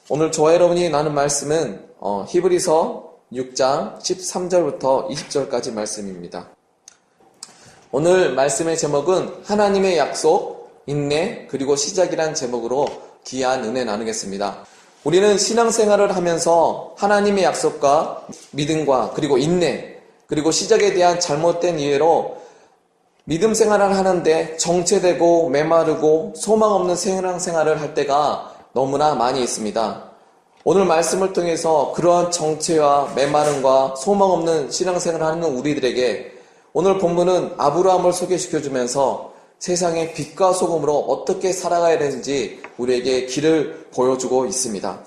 오늘 저와 여러분이 나눈 말씀은 히브리서 6장 13절부터 20절까지 말씀입니다. 오늘 말씀의 제목은 하나님의 약속, 인내, 그리고 시작이란 제목으로 귀한 은혜 나누겠습니다. 우리는 신앙생활을 하면서 하나님의 약속과 믿음과 그리고 인내, 그리고 시작에 대한 잘못된 이해로 믿음 생활을 하는데 정체되고 메마르고 소망 없는 신앙생활을 할 때가 너무나 많이 있습니다. 오늘 말씀을 통해서 그러한 정체와 메마름과 소망 없는 신앙생활을 하는 우리들에게 오늘 본문은 아브라함을 소개시켜주면서 세상의 빛과 소금으로 어떻게 살아가야 되는지 우리에게 길을 보여주고 있습니다.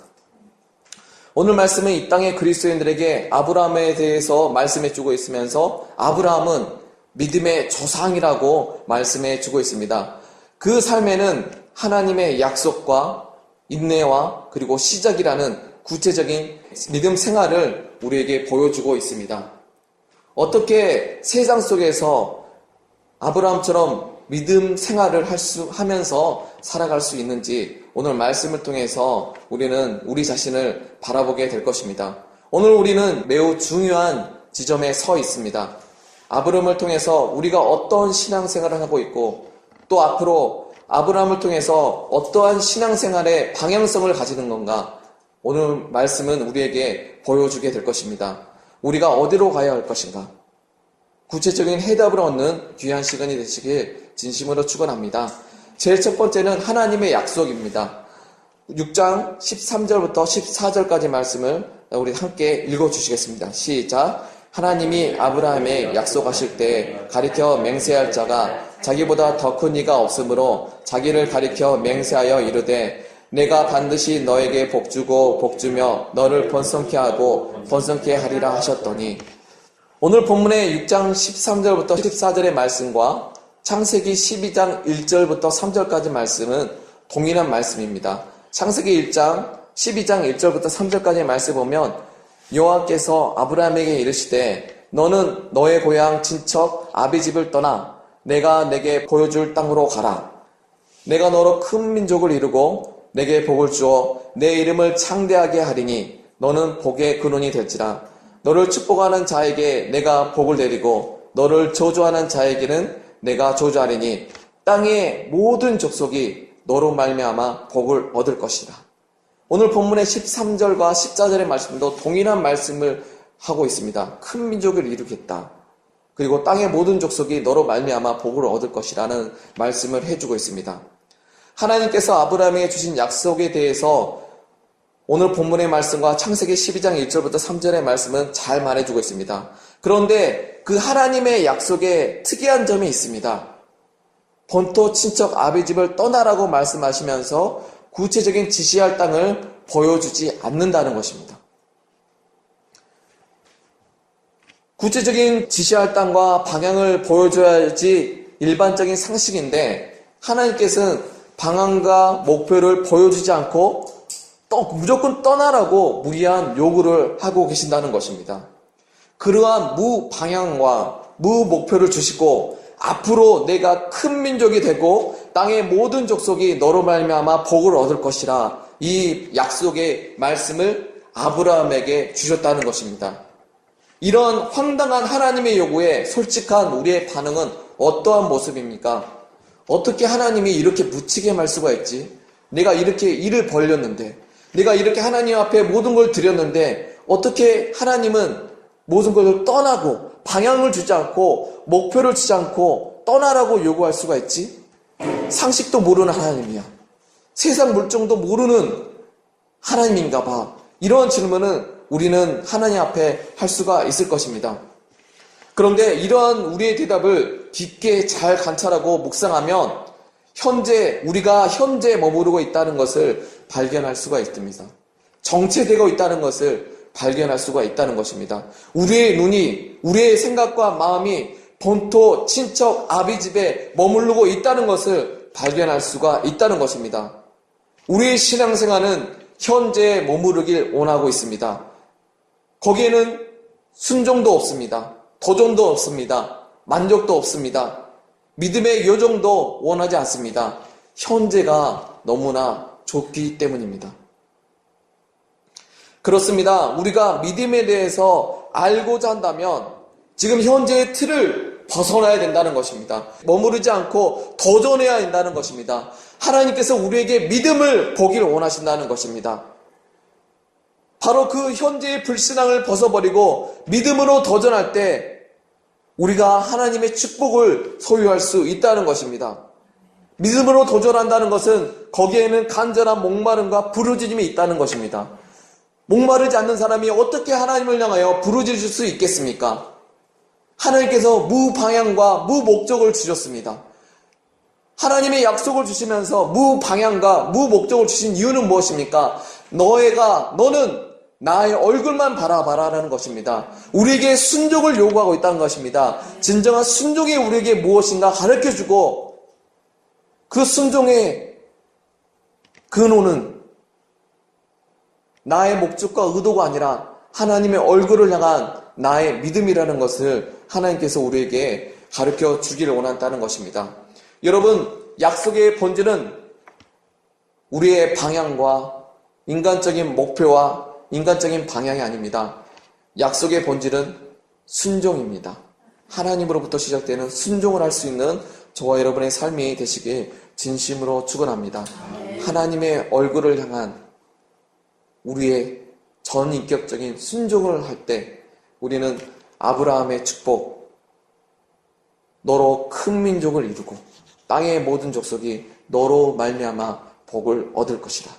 오늘 말씀은 이 땅의 그리스도인들에게 아브라함에 대해서 말씀해주고 있으면서 아브라함은 믿음의 조상이라고 말씀해주고 있습니다. 그 삶에는 하나님의 약속과 인내와 그리고 시작이라는 구체적인 믿음 생활을 우리에게 보여주고 있습니다. 어떻게 세상 속에서 아브라함처럼 믿음 생활을 하면서 살아갈 수 있는지 오늘 말씀을 통해서 우리는 우리 자신을 바라보게 될 것입니다. 오늘 우리는 매우 중요한 지점에 서 있습니다. 아브라함을 통해서 우리가 어떤 신앙생활을 하고 있고 또 앞으로 아브라함을 통해서 어떠한 신앙생활의 방향성을 가지는 건가 오늘 말씀은 우리에게 보여주게 될 것입니다. 우리가 어디로 가야 할 것인가 구체적인 해답을 얻는 귀한 시간이 되시길 진심으로 축원합니다. 제일 첫 번째는 하나님의 약속입니다. 6장 13절부터 14절까지 말씀을 우리 함께 읽어주시겠습니다. 시작. 하나님이 아브라함에 약속하실 때 가리켜 맹세할 자가 자기보다 더 큰 이가 없으므로 자기를 가리켜 맹세하여 이르되 내가 반드시 너에게 복주고 복주며 너를 번성케 하고 번성케 하리라 하셨더니 오늘 본문의 6장 13절부터 14절의 말씀과 창세기 12장 1절부터 3절까지 말씀은 동일한 말씀입니다. 창세기 1장 12장 1절부터 3절까지의 말씀 보면 여호와께서 아브라함에게 이르시되 너는 너의 고향 친척 아비집을 떠나 내가 내게 보여줄 땅으로 가라. 내가 너로 큰 민족을 이루고 내게 복을 주어 내 이름을 창대하게 하리니 너는 복의 근원이 될지라. 너를 축복하는 자에게 내가 복을 내리고 너를 저주하는 자에게는 내가 저주하리니 땅의 모든 족속이 너로 말미암아 복을 얻을 것이다. 오늘 본문의 13절과 14절의 말씀도 동일한 말씀을 하고 있습니다. 큰 민족을 이루겠다. 그리고 땅의 모든 족속이 너로 말미암아 복을 얻을 것이라는 말씀을 해주고 있습니다. 하나님께서 아브라함에게 주신 약속에 대해서 오늘 본문의 말씀과 창세기 12장 1절부터 3절의 말씀은 잘 말해주고 있습니다. 그런데 그 하나님의 약속에 특이한 점이 있습니다. 본토 친척 아비집을 떠나라고 말씀하시면서 구체적인 지시할 땅을 보여주지 않는다는 것입니다. 구체적인 지시할 땅과 방향을 보여줘야지 일반적인 상식인데 하나님께서는 방향과 목표를 보여주지 않고 무조건 떠나라고 무리한 요구를 하고 계신다는 것입니다. 그러한 무방향과 무목표를 주시고 앞으로 내가 큰 민족이 되고 땅의 모든 족속이 너로 말미암아 복을 얻을 것이라 이 약속의 말씀을 아브라함에게 주셨다는 것입니다. 이런 황당한 하나님의 요구에 솔직한 우리의 반응은 어떠한 모습입니까? 어떻게 하나님이 이렇게 무책임할 수가 있지? 내가 이렇게 일을 벌렸는데 내가 이렇게 하나님 앞에 모든 걸 드렸는데 어떻게 하나님은 모든 걸 떠나고 방향을 주지 않고 목표를 주지 않고 떠나라고 요구할 수가 있지? 상식도 모르는 하나님이야. 세상 물정도 모르는 하나님인가 봐. 이런 질문은 우리는 하나님 앞에 할 수가 있을 것입니다. 그런데 이러한 우리의 대답을 깊게 잘 관찰하고 묵상하면 우리가 현재 머무르고 있다는 것을 발견할 수가 있습니다. 정체되고 있다는 것을 발견할 수가 있다는 것입니다. 우리의 눈이, 우리의 생각과 마음이 본토, 친척, 아비집에 머무르고 있다는 것을 발견할 수가 있다는 것입니다. 우리의 신앙생활은 현재에 머무르길 원하고 있습니다. 거기에는 순종도 없습니다. 도전도 없습니다. 만족도 없습니다. 믿음의 요정도 원하지 않습니다. 현재가 너무나 좋기 때문입니다. 그렇습니다. 우리가 믿음에 대해서 알고자 한다면 지금 현재의 틀을 벗어나야 된다는 것입니다. 머무르지 않고 도전해야 된다는 것입니다. 하나님께서 우리에게 믿음을 보기를 원하신다는 것입니다. 바로 그 현재의 불신앙을 벗어버리고 믿음으로 도전할 때 우리가 하나님의 축복을 소유할 수 있다는 것입니다. 믿음으로 도전한다는 것은 거기에는 간절한 목마름과 부르짖음이 있다는 것입니다. 목마르지 않는 사람이 어떻게 하나님을 향하여 부르짖을 수 있겠습니까? 하나님께서 무방향과 무목적을 주셨습니다. 하나님의 약속을 주시면서 무방향과 무목적을 주신 이유는 무엇입니까? 너는 나의 얼굴만 바라봐라라는 것입니다. 우리에게 순종을 요구하고 있다는 것입니다. 진정한 순종이 우리에게 무엇인가 가르쳐주고 그 순종의 근원은 나의 목적과 의도가 아니라 하나님의 얼굴을 향한 나의 믿음이라는 것을 하나님께서 우리에게 가르쳐 주기를 원한다는 것입니다. 여러분, 약속의 본질은 우리의 방향과 인간적인 목표와 인간적인 방향이 아닙니다. 약속의 본질은 순종입니다. 하나님으로부터 시작되는 순종을 할 수 있는 저와 여러분의 삶이 되시길 진심으로 축원합니다. 하나님의 얼굴을 향한 우리의 전인격적인 순종을 할 때 우리는 아브라함의 축복, 너로 큰 민족을 이루고 땅의 모든 족속이 너로 말미암아 복을 얻을 것이다.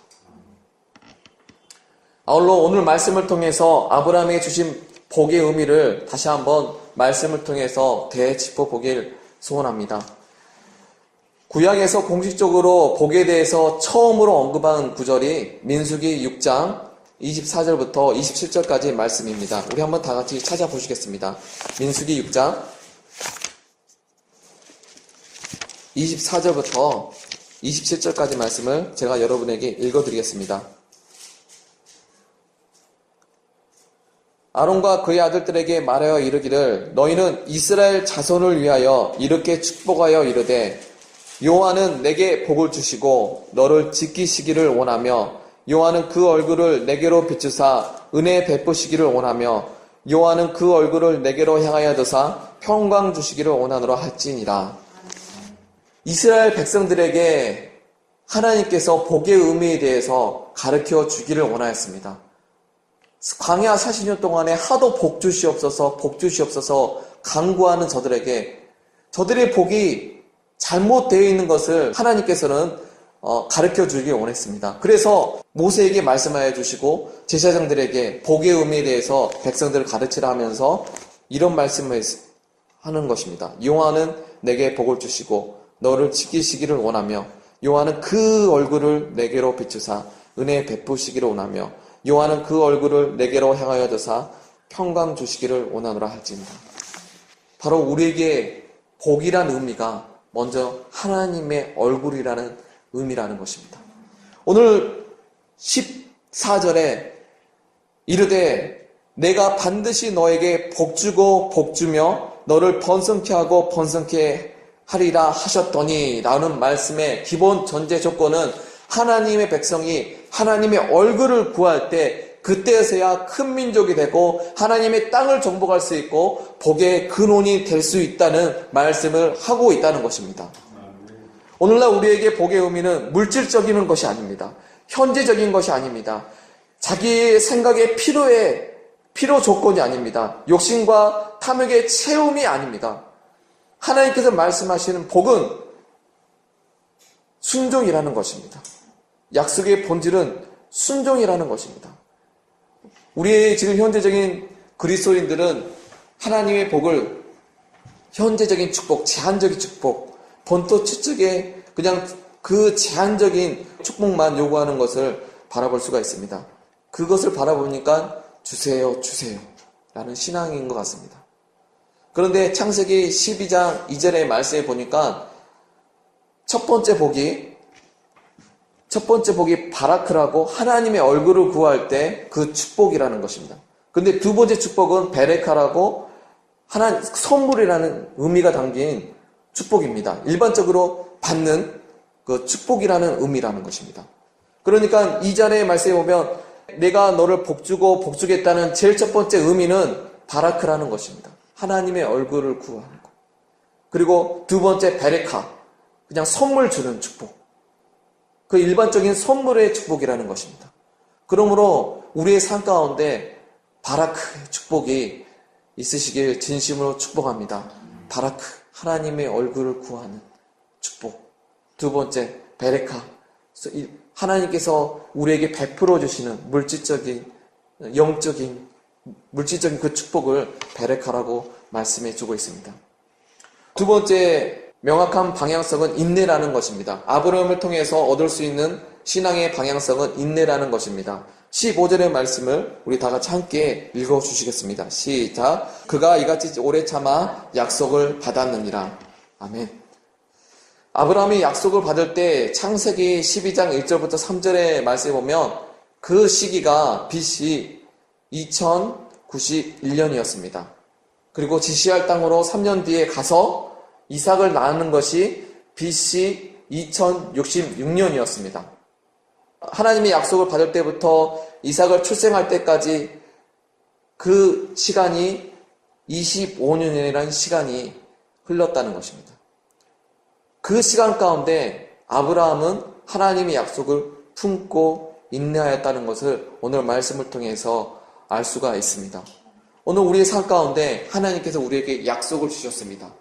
아울러 오늘 말씀을 통해서 아브라함에게 주신 복의 의미를 다시 한번 말씀을 통해서 되짚어보길 소원합니다. 구약에서 공식적으로 복에 대해서 처음으로 언급한 구절이 민수기 6장 24절부터 27절까지의 말씀입니다. 우리 한번 다 같이 찾아보시겠습니다. 민수기 6장 24절부터 27절까지 말씀을 제가 여러분에게 읽어드리겠습니다. 아론과 그의 아들들에게 말하여 이르기를 너희는 이스라엘 자손을 위하여 이렇게 축복하여 이르되 여호와는 내게 복을 주시고 너를 지키시기를 원하며 여호와는 그 얼굴을 내게로 비추사 은혜 베푸시기를 원하며 여호와는 그 얼굴을 내게로 향하여 드사 평강 주시기를 원하노라 할지니라. 이스라엘 백성들에게 하나님께서 복의 의미에 대해서 가르쳐 주기를 원하였습니다. 광야 40년 동안에 하도 복 주시옵소서 간구하는 저들에게 저들의 복이 잘못되어 있는 것을 하나님께서는 가르쳐 주길 원했습니다. 그래서 모세에게 말씀하여 주시고 제사장들에게 복의 의미에 대해서 백성들을 가르치라 하면서 이런 말씀을 하는 것입니다. 여호와는 내게 복을 주시고 너를 지키시기를 원하며 여호와는 그 얼굴을 내게로 비추사 은혜 베푸시기를 원하며 여호와는 그 얼굴을 내게로 향하여 드사 평강 주시기를 원하노라 할지니라. 바로 우리에게 복이란 의미가 먼저 하나님의 얼굴이라는 의미라는 것입니다. 오늘 14절에 이르되 내가 반드시 너에게 복주고 복주며 너를 번성케 하고 번성케 하리라 하셨더니 라는 말씀의 기본 전제 조건은 하나님의 백성이 하나님의 얼굴을 구할 때 그때서야 큰 민족이 되고 하나님의 땅을 정복할 수 있고 복의 근원이 될 수 있다는 말씀을 하고 있다는 것입니다. 오늘날 우리에게 복의 의미는 물질적인 것이 아닙니다. 현재적인 것이 아닙니다. 자기의 생각의 필요 조건이 아닙니다. 욕심과 탐욕의 채움이 아닙니다. 하나님께서 말씀하시는 복은 순종이라는 것입니다. 약속의 본질은 순종이라는 것입니다. 우리의 지금 현재적인 그리스도인들은 하나님의 복을 현재적인 축복, 제한적인 축복, 본토 추측에 그냥 그 제한적인 축복만 요구하는 것을 바라볼 수가 있습니다. 그것을 바라보니까 주세요 라는 신앙인 것 같습니다. 그런데 창세기 12장 2절의 말씀에 보니까 첫 번째 복이 바라크라고 하나님의 얼굴을 구할 때 그 축복이라는 것입니다. 근데 두 번째 축복은 베레카라고 선물이라는 의미가 담긴 축복입니다. 일반적으로 받는 그 축복이라는 의미라는 것입니다. 그러니까 이 자리의 말씀에 보면 내가 너를 복주고 복주겠다는 제일 첫 번째 의미는 바라크라는 것입니다. 하나님의 얼굴을 구하는 것. 그리고 두 번째 베레카, 그냥 선물 주는 축복. 그 일반적인 선물의 축복이라는 것입니다. 그러므로 우리의 삶 가운데 바라크의 축복이 있으시길 진심으로 축복합니다. 바라크, 하나님의 얼굴을 구하는 축복. 두 번째, 베레카, 하나님께서 우리에게 베풀어 주시는 물질적인, 영적인, 물질적인 그 축복을 베레카라고 말씀해 주고 있습니다. 두 번째 명확한 방향성은 인내라는 것입니다. 아브라함을 통해서 얻을 수 있는 신앙의 방향성은 인내라는 것입니다. 15절의 말씀을 우리 다 같이 함께 읽어주시겠습니다. 시작. 그가 이같이 오래 참아 약속을 받았느니라. 아멘. 아브라함이 약속을 받을 때 창세기 12장 1절부터 3절의 말씀에 보면 그 시기가 BC 2091년이었습니다. 그리고 지시할 땅으로 3년 뒤에 가서 이삭을 낳는 것이 BC 2066년이었습니다. 하나님의 약속을 받을 때부터 이삭을 출생할 때까지 그 시간이 25년이라는 시간이 흘렀다는 것입니다. 그 시간 가운데 아브라함은 하나님의 약속을 품고 인내하였다는 것을 오늘 말씀을 통해서 알 수가 있습니다. 오늘 우리의 삶 가운데 하나님께서 우리에게 약속을 주셨습니다.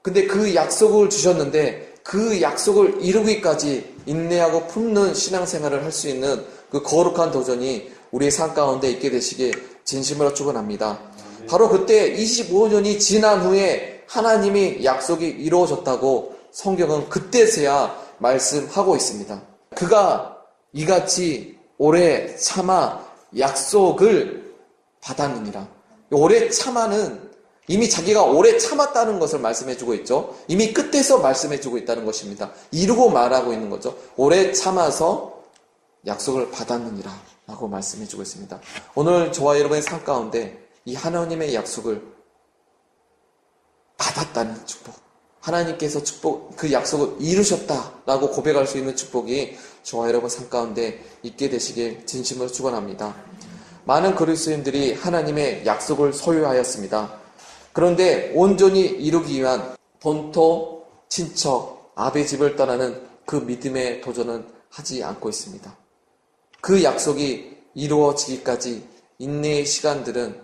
근데 그 약속을 주셨는데 그 약속을 이루기까지 인내하고 품는 신앙생활을 할 수 있는 그 거룩한 도전이 우리의 삶 가운데 있게 되시길 진심으로 축원합니다. 바로 그때 25년이 지난 후에 하나님의 약속이 이루어졌다고 성경은 그때서야 말씀하고 있습니다. 그가 이같이 오래 참아 약속을 받았느니라. 오래 참아는 이미 자기가 오래 참았다는 것을 말씀해주고 있죠. 이미 끝에서 말씀해주고 있다는 것입니다. 이루고 말하고 있는 거죠. 오래 참아서 약속을 받았느니라 라고 말씀해주고 있습니다. 오늘 저와 여러분의 삶 가운데 이 하나님의 약속을 받았다는 축복, 하나님께서 그 약속을 이루셨다라고 고백할 수 있는 축복이 저와 여러분 삶 가운데 있게 되시길 진심으로 축원합니다. 많은 그리스도인들이 하나님의 약속을 소유하였습니다. 그런데 온전히 이루기 위한 본토, 친척, 아베 집을 떠나는 그 믿음의 도전은 하지 않고 있습니다. 그 약속이 이루어지기까지 인내의 시간들은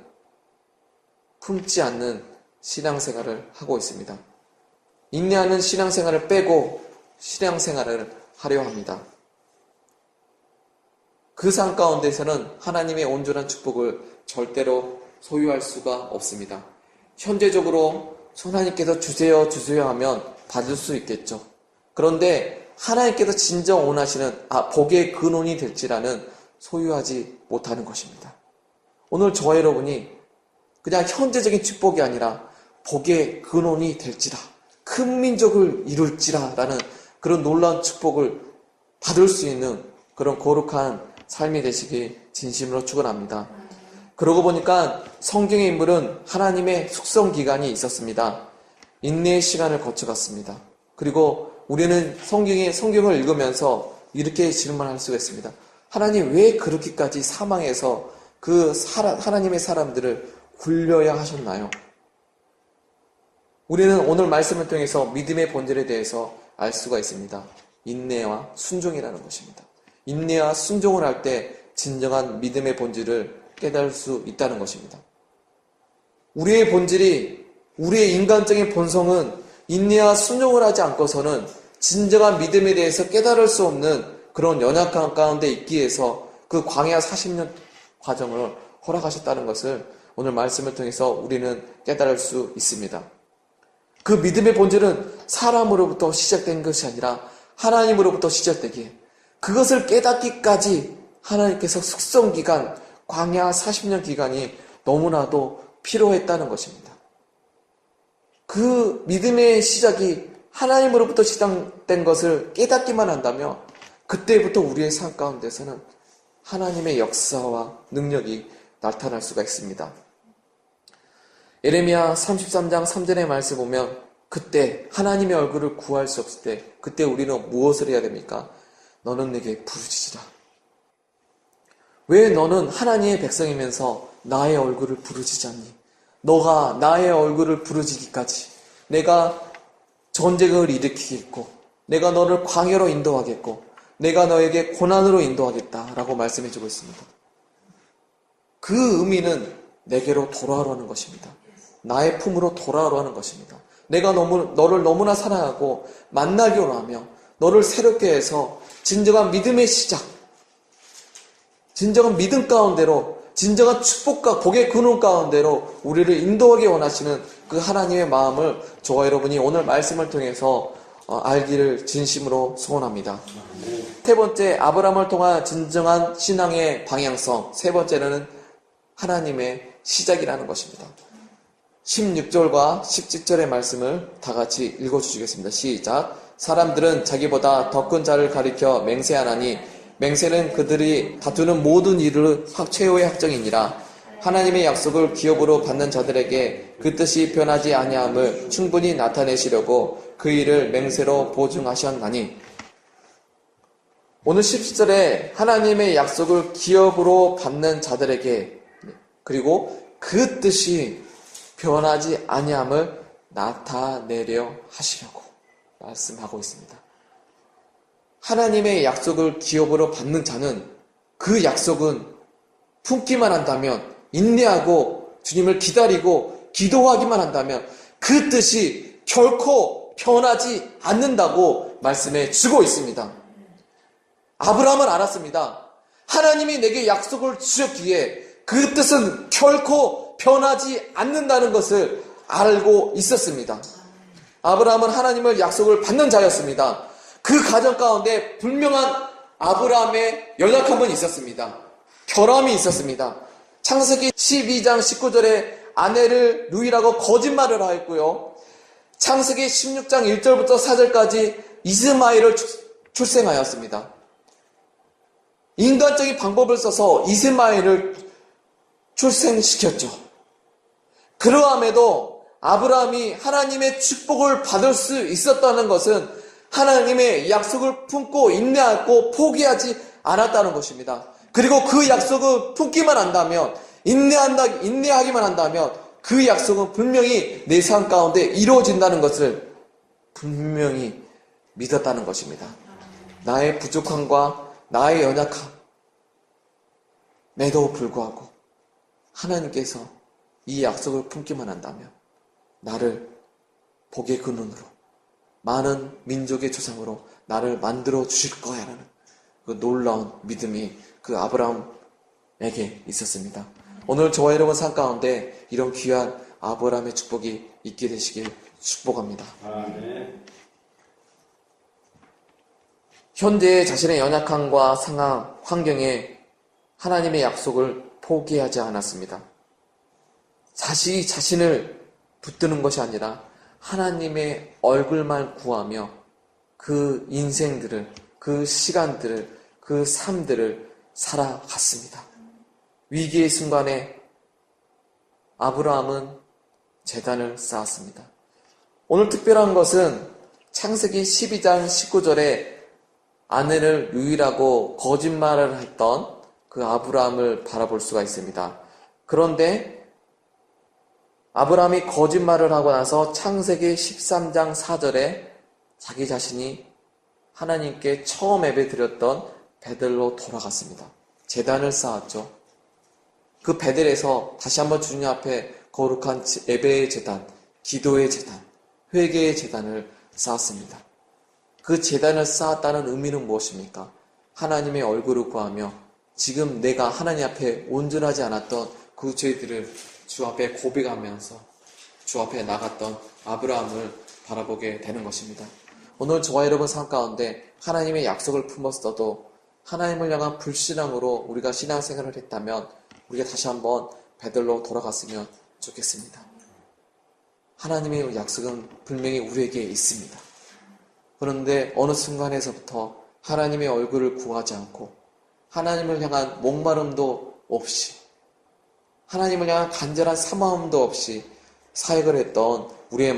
품지 않는 신앙생활을 하고 있습니다. 인내하는 신앙생활을 빼고 신앙생활을 하려 합니다. 그 삶 가운데서는 하나님의 온전한 축복을 절대로 소유할 수가 없습니다. 현재적으로 하나님께서 주세요 하면 받을 수 있겠죠. 그런데 하나님께서 진정 원하시는 복의 근원이 될지라는 소유하지 못하는 것입니다. 오늘 저와 여러분이 그냥 현재적인 축복이 아니라 복의 근원이 될지라, 큰 민족을 이룰지라 라는 그런 놀라운 축복을 받을 수 있는 그런 거룩한 삶이 되시길 진심으로 축원합니다. 그러고 보니까 성경의 인물은 하나님의 숙성 기간이 있었습니다. 인내의 시간을 거쳐갔습니다. 그리고 우리는 성경을 읽으면서 이렇게 질문할 수가 있습니다. 하나님 왜 그렇게까지 사망해서 하나님의 사람들을 굴려야 하셨나요? 우리는 오늘 말씀을 통해서 믿음의 본질에 대해서 알 수가 있습니다. 인내와 순종이라는 것입니다. 인내와 순종을 할 때 진정한 믿음의 본질을 깨달을 수 있다는 것입니다. 우리의 본질이, 우리의 인간적인 본성은 인내와 순종을 하지 않고서는 진정한 믿음에 대해서 깨달을 수 없는 그런 연약함 가운데 있기 위해서 그 광야 40년 과정을 허락하셨다는 것을 오늘 말씀을 통해서 우리는 깨달을 수 있습니다. 그 믿음의 본질은 사람으로부터 시작된 것이 아니라 하나님으로부터 시작되기에 그것을 깨닫기까지 하나님께서 숙성기간, 광야 40년 기간이 너무나도 필요했다는 것입니다. 그 믿음의 시작이 하나님으로부터 시작된 것을 깨닫기만 한다면 그때부터 우리의 삶 가운데서는 하나님의 역사와 능력이 나타날 수가 있습니다. 예레미야 33장 3절의 말씀 보면 그때 하나님의 얼굴을 구할 수 없을 때 그때 우리는 무엇을 해야 됩니까? 너는 내게 부르짖으라. 왜 너는 하나님의 백성이면서 나의 얼굴을 부르짖지 않니? 너가 나의 얼굴을 부르짖기까지 내가 전쟁을 일으키겠고 내가 너를 광야로 인도하겠고 내가 너에게 고난으로 인도하겠다라고 말씀해주고 있습니다. 그 의미는 내게로 돌아오라는 것입니다. 나의 품으로 돌아오라는 것입니다. 내가 너를 너무나 사랑하고 만나기 원하며 너를 새롭게 해서 진정한 믿음의 시작, 진정한 믿음 가운데로, 진정한 축복과 복의 근원 가운데로 우리를 인도하기 원하시는 그 하나님의 마음을 저와 여러분이 오늘 말씀을 통해서 알기를 진심으로 소원합니다. 세 번째, 아브라함을 통한 진정한 신앙의 방향성. 세 번째는 하나님의 시작이라는 것입니다. 16절과 17절의 말씀을 다 같이 읽어주시겠습니다. 시작. 사람들은 자기보다 더 큰 자를 가리켜 맹세하나니 맹세는 그들이 다투는 모든 일을 최후의 확정이니라. 하나님의 약속을 기업으로 받는 자들에게 그 뜻이 변하지 아니함을 충분히 나타내시려고 그 일을 맹세로 보증하셨나니. 오늘 17절에 하나님의 약속을 기업으로 받는 자들에게 그리고 그 뜻이 변하지 아니함을 나타내려 하시려고 말씀하고 있습니다. 하나님의 약속을 기업으로 받는 자는 그 약속은 품기만 한다면, 인내하고 주님을 기다리고 기도하기만 한다면 그 뜻이 결코 변하지 않는다고 말씀해 주고 있습니다. 아브라함은 알았습니다. 하나님이 내게 약속을 주셨기에 그 뜻은 결코 변하지 않는다는 것을 알고 있었습니다. 아브라함은 하나님의 약속을 받는 자였습니다. 그 가정 가운데 분명한 아브라함의 연약함은 있었습니다. 결함이 있었습니다. 창세기 12장 19절에 아내를 누이라고 거짓말을 하였고요. 창세기 16장 1절부터 4절까지 이스마엘을 출생하였습니다. 인간적인 방법을 써서 이스마엘을 출생시켰죠. 그러함에도 아브라함이 하나님의 축복을 받을 수 있었다는 것은 하나님의 약속을 품고 인내하고 포기하지 않았다는 것입니다. 그리고 그 약속을 품기만 한다면, 인내하기만 한다면 그 약속은 분명히 내 삶 가운데 이루어진다는 것을 분명히 믿었다는 것입니다. 나의 부족함과 나의 연약함에도 불구하고 하나님께서 이 약속을 품기만 한다면 나를 복의 근원으로 많은 민족의 조상으로 나를 만들어 주실 거야라는 그 놀라운 믿음이 그 아브라함에게 있었습니다. 오늘 저와 여러분 삶 가운데 이런 귀한 아브라함의 축복이 있게 되시길 축복합니다. 아멘. 현재 자신의 연약함과 상황, 환경에 하나님의 약속을 포기하지 않았습니다. 자신을 붙드는 것이 아니라 하나님의 얼굴만 구하며 그 인생들을, 그 시간들을, 그 삶들을 살아갔습니다. 위기의 순간에 아브라함은 제단을 쌓았습니다. 오늘 특별한 것은 창세기 12장 19절에 아내를 유일하고 거짓말을 했던 그 아브라함을 바라볼 수가 있습니다. 그런데 아브라함이 거짓말을 하고 나서 창세기 13장 4절에 자기 자신이 하나님께 처음 예배드렸던 베들로 돌아갔습니다. 제단을 쌓았죠. 그 베들에서 다시 한번 주님 앞에 거룩한 예배의 제단, 기도의 제단, 회개의 제단을 쌓았습니다. 그 제단을 쌓았다는 의미는 무엇입니까? 하나님의 얼굴을 구하며 지금 내가 하나님 앞에 온전하지 않았던 그 죄들을 주 앞에 고백하면서 주 앞에 나갔던 아브라함을 바라보게 되는 것입니다. 오늘 저와 여러분 삶 가운데 하나님의 약속을 품었어도 하나님을 향한 불신앙으로 우리가 신앙생활을 했다면 우리가 다시 한번 베들로 돌아갔으면 좋겠습니다. 하나님의 약속은 분명히 우리에게 있습니다. 그런데 어느 순간에서부터 하나님의 얼굴을 구하지 않고 하나님을 향한 목마름도 없이 하나님을 향한 간절한 사모함도 없이 사역을 했던 우리의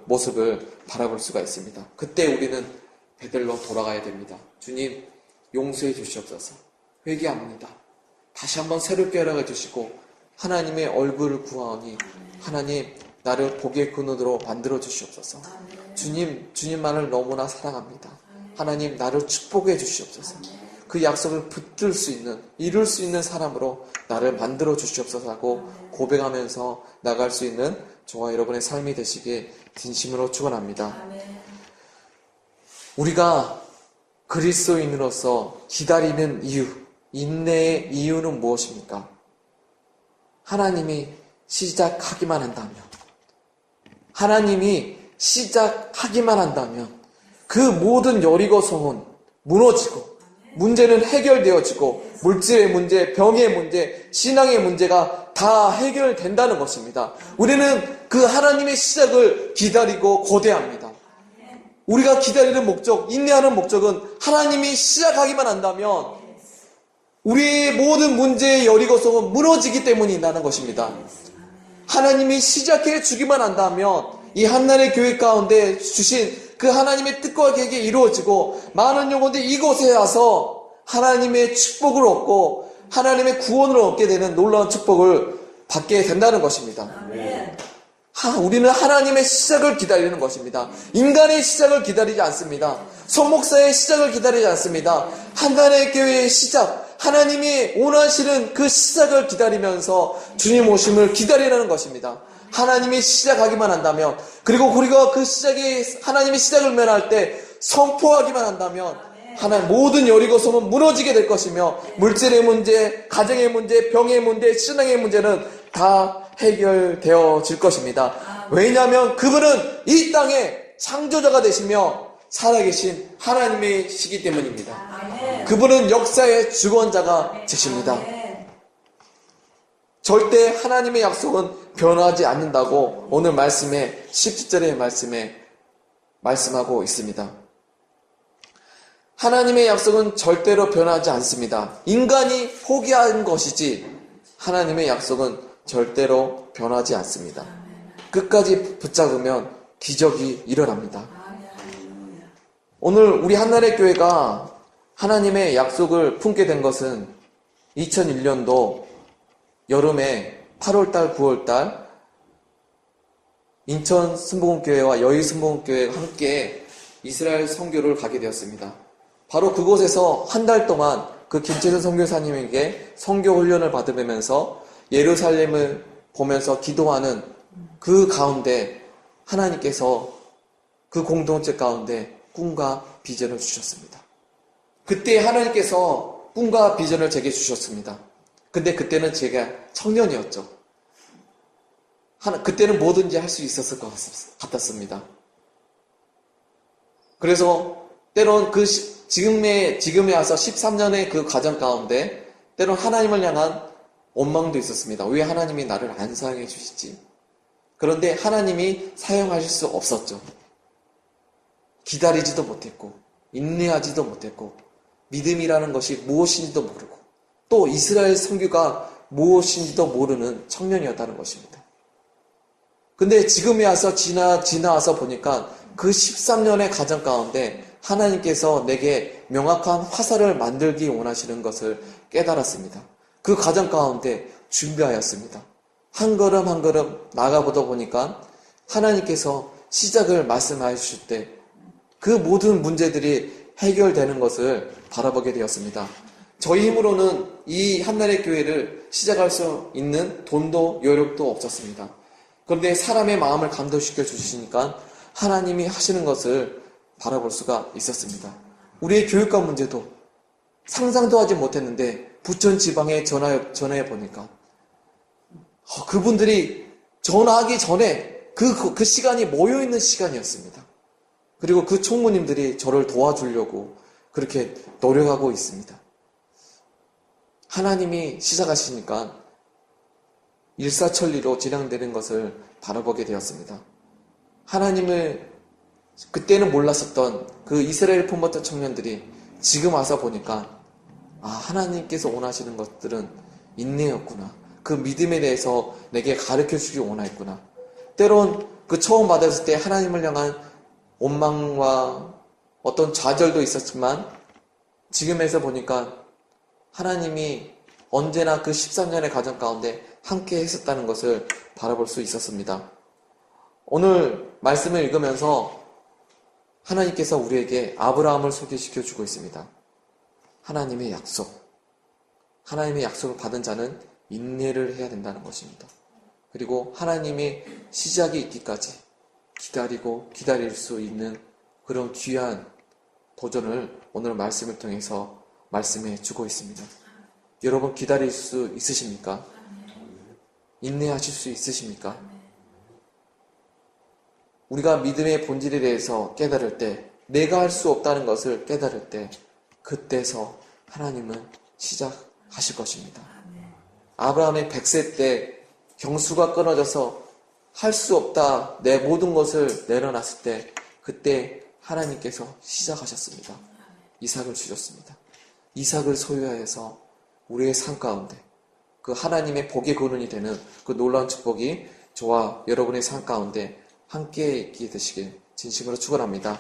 모습을 바라볼 수가 있습니다. 그때 우리는 베들로 돌아가야 됩니다. 주님 용서해 주시옵소서. 회개합니다. 다시 한번 새롭게 허락해 주시고 하나님의 얼굴을 구하오니 하나님 나를 복의 근원으로 만들어 주시옵소서. 주님만을 너무나 사랑합니다. 하나님 나를 축복해 주시옵소서. 그 약속을 붙들 수 있는, 이룰 수 있는 사람으로 나를 만들어 주시옵소서 하고 고백하면서 나갈 수 있는 저와 여러분의 삶이 되시길 진심으로 축원합니다. 우리가 그리스도인으로서 기다리는 이유, 인내의 이유는 무엇입니까? 하나님이 시작하기만 한다면, 하나님이 시작하기만 한다면 그 모든 여리고성은 무너지고 문제는 해결되어지고 물질의 문제, 병의 문제, 신앙의 문제가 다 해결된다는 것입니다. 우리는 그 하나님의 시작을 기다리고 고대합니다. 우리가 기다리는 목적, 인내하는 목적은 하나님이 시작하기만 한다면 우리의 모든 문제의 여리고성은 무너지기 때문이라는 것입니다. 하나님이 시작해 주기만 한다면 이 한나라의 교회 가운데 주신 그 하나님의 뜻과 계획이 이루어지고 많은 영혼들이 이곳에 와서 하나님의 축복을 얻고 하나님의 구원을 얻게 되는 놀라운 축복을 받게 된다는 것입니다. 우리는 하나님의 시작을 기다리는 것입니다. 인간의 시작을 기다리지 않습니다. 성목사의 시작을 기다리지 않습니다. 한나라의 교회의 시작, 하나님이 원하시는 그 시작을 기다리면서 주님 오심을 기다리는 것입니다. 하나님이 시작하기만 한다면, 그리고 우리가 그 하나님이 시작을 면할 때 선포하기만 한다면 하나님 모든 여리고성은 무너지게 될 것이며 물질의 문제, 가정의 문제, 병의 문제, 신앙의 문제는 다 해결되어질 것입니다. 왜냐하면 그분은 이 땅의 창조자가 되시며 살아계신 하나님이시기 때문입니다. 그분은 역사의 주권자가 되십니다. 절대 하나님의 약속은 변하지 않는다고 오늘 말씀에 17절의 말씀에 말씀하고 있습니다. 하나님의 약속은 절대로 변하지 않습니다. 인간이 포기한 것이지 하나님의 약속은 절대로 변하지 않습니다. 끝까지 붙잡으면 기적이 일어납니다. 오늘 우리 한나라의 교회가 하나님의 약속을 품게 된 것은 2001년도 여름에 8월달, 9월달 인천 순복음교회와 여의 순복음교회가 함께 이스라엘 선교를 가게 되었습니다. 바로 그곳에서 한 달 동안 그 김채선 선교사님에게 선교 훈련을 받으면서 예루살렘을 보면서 기도하는 그 가운데 하나님께서 그 공동체 가운데 꿈과 비전을 주셨습니다. 그때 하나님께서 꿈과 비전을 제게 주셨습니다. 근데 그때는 제가 청년이었죠. 그때는 뭐든지 할 수 있었을 것 같았습니다. 그래서 때론 지금에 와서 13년의 그 과정 가운데 때론 하나님을 향한 원망도 있었습니다. 왜 하나님이 나를 안 사용해 주시지? 그런데 하나님이 사용하실 수 없었죠. 기다리지도 못했고 인내하지도 못했고 믿음이라는 것이 무엇인지도 모르고 또 이스라엘 선교가 무엇인지도 모르는 청년이었다는 것입니다. 근데 지금에 와서 지나와서 보니까 그 13년의 과정 가운데 하나님께서 내게 명확한 화살을 만들기 원하시는 것을 깨달았습니다. 그 과정 가운데 준비하였습니다. 한 걸음 한 걸음 나가보다 보니까 하나님께서 시작을 말씀해 주실 때 그 모든 문제들이 해결되는 것을 바라보게 되었습니다. 저희 힘으로는 이 한나라의 교회를 시작할 수 있는 돈도 여력도 없었습니다. 그런데 사람의 마음을 감동시켜 주시니까 하나님이 하시는 것을 바라볼 수가 있었습니다. 우리의 교육과 문제도 상상도 하지 못했는데 부천 지방에 전화해 보니까 그분들이 전화하기 전에 그 시간이 모여있는 시간이었습니다. 그리고 그 총무님들이 저를 도와주려고 그렇게 노력하고 있습니다. 하나님이 시작하시니까 일사천리로 진행되는 것을 바라보게 되었습니다. 하나님을 그때는 몰랐었던 그 이스라엘 품었던 청년들이 지금 와서 보니까 하나님께서 원하시는 것들은 인내였구나. 그 믿음에 대해서 내게 가르쳐주기 원하였구나. 때론 그 처음 받았을 때 하나님을 향한 원망과 어떤 좌절도 있었지만 지금에서 보니까 하나님이 언제나 그 13년의 과정 가운데 함께 했었다는 것을 바라볼 수 있었습니다. 오늘 말씀을 읽으면서 하나님께서 우리에게 아브라함을 소개시켜 주고 있습니다. 하나님의 약속. 하나님의 약속을 받은 자는 인내를 해야 된다는 것입니다. 그리고 하나님의 시작이 있기까지 기다리고 기다릴 수 있는 그런 귀한 도전을 오늘 말씀을 통해서 말씀해 주고 있습니다. 여러분 기다릴 수 있으십니까? 인내하실 수 있으십니까? 우리가 믿음의 본질에 대해서 깨달을 때, 내가 할 수 없다는 것을 깨달을 때, 그때서 하나님은 시작하실 것입니다. 아브라함의 100세 때 경수가 끊어져서 할 수 없다, 내 모든 것을 내려놨을 때, 그때 하나님께서 시작하셨습니다. 이삭을 주셨습니다. 이삭을 소유하여서 우리의 삶 가운데 그 하나님의 복의 근원이 되는 그 놀라운 축복이 저와 여러분의 삶 가운데 함께 있게 되시길 진심으로 축원합니다.